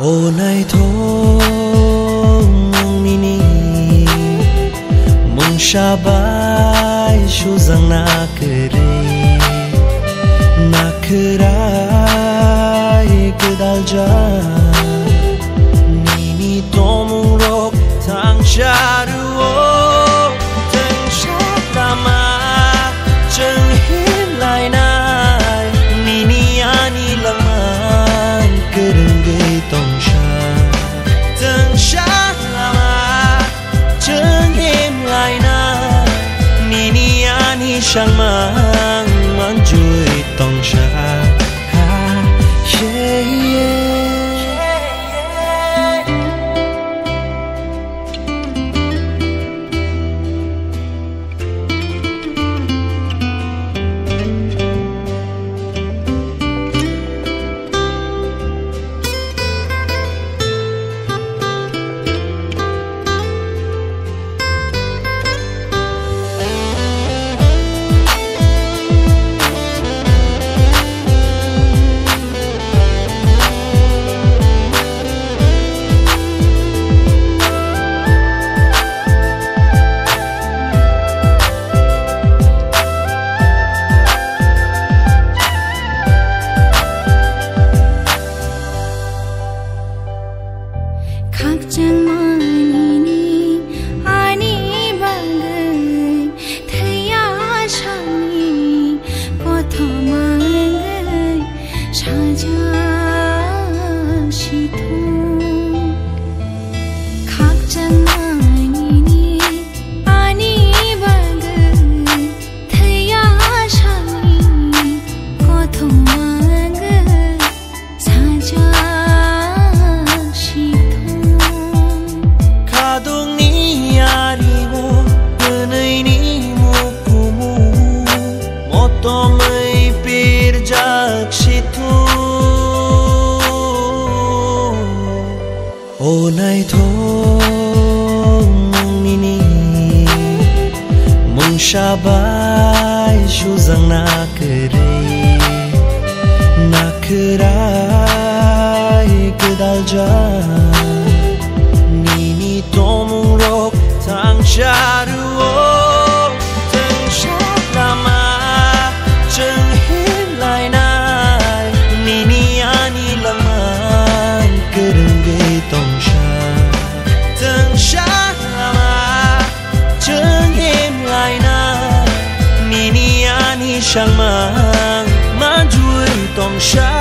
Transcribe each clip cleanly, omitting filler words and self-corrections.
Ô này thôi mong nini mong shabai shu zang na kerai kedal ja nini tomung rok thang sharu o thang shatama chang hin lai nai nini ani laman kereng gay tong sha thang shatama chang hin lai nai nini ani shang mang man chui tong sha ha yeah yeah. Ô này thôi mong nini mong shabai shu zang na kerai kedal ja nini tomung rok thang sharu o thang shatama chang hin lai nai nini ani laman kereng gay tong sha thang shatama chang hin lai nai nini ani shang mang man chui tong sha.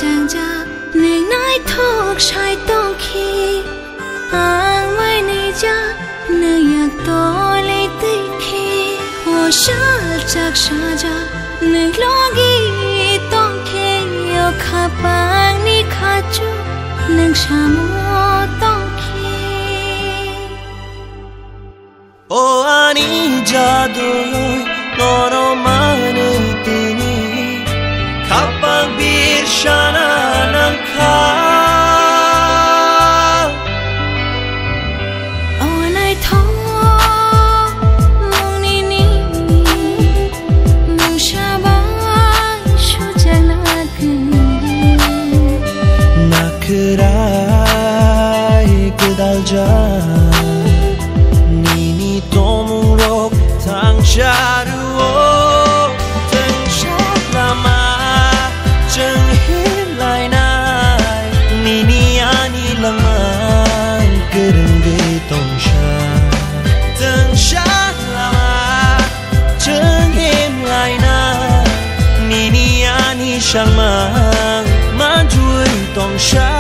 Chàng cha nên nói thuộc sai tông khi ang mai này cha nơi yak to lấy tây khi hồ sa chắc sa cha nơi lo ghi tông khi yêu khắp bang ni khát chu nơi sa mua tông khi ô ani jadu nono mane tini kapang bir shana nang kha ô này thôi mong nini mong shabai shu zang na kerai kedal ja nini tomung rok thang sharu o thang shatama chang hin lai nai nini ani laman kereng gay tong sha thang shatama chang hin lai nai nini ani shang mang man chui tong sha.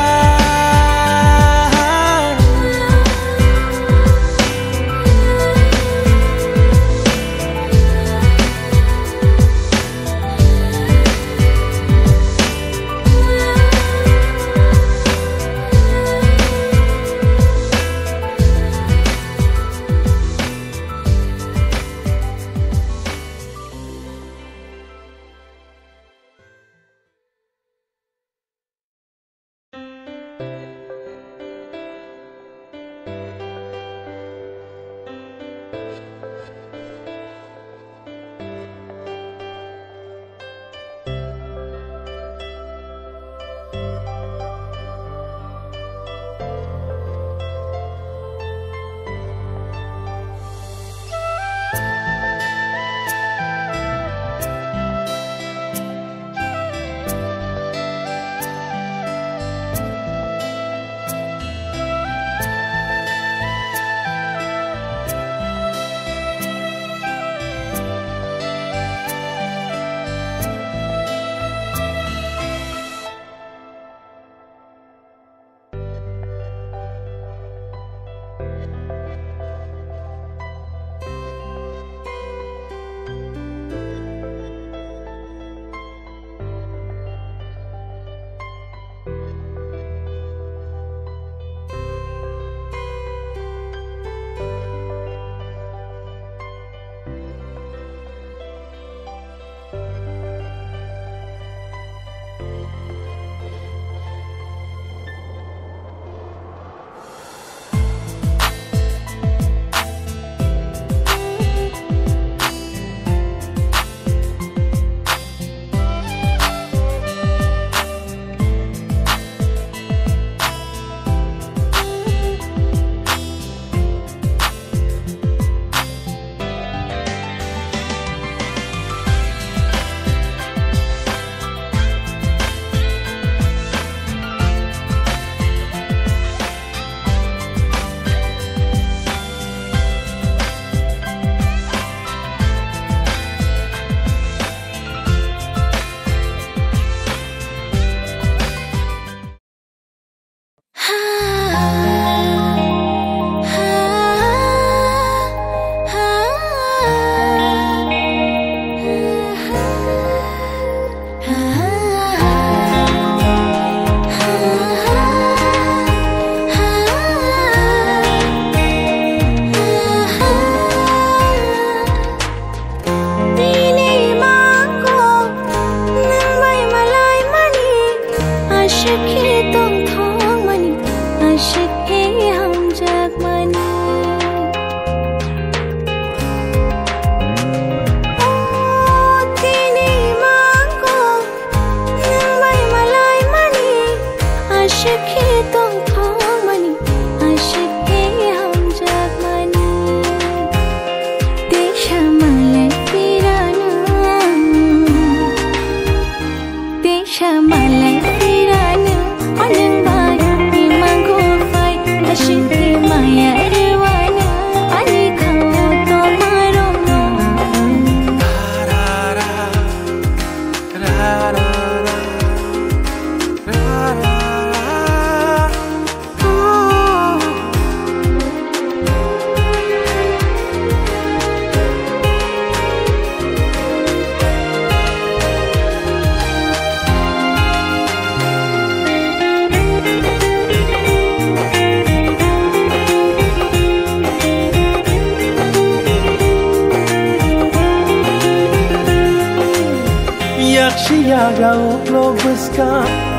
Yakshiyaga uklog buska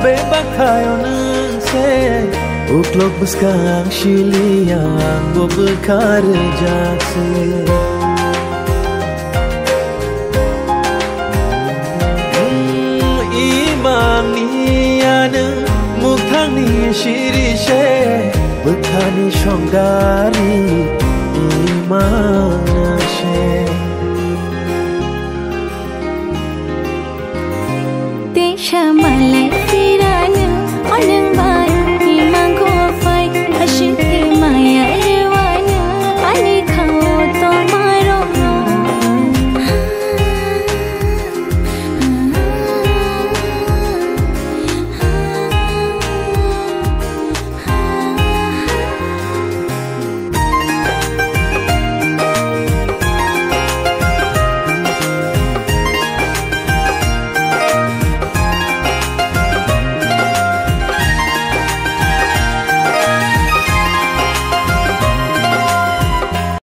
bebakayo nse uklog buska ang shiliyang bobekar jakse imaniyan mukhani shirishe bukhani shongari iman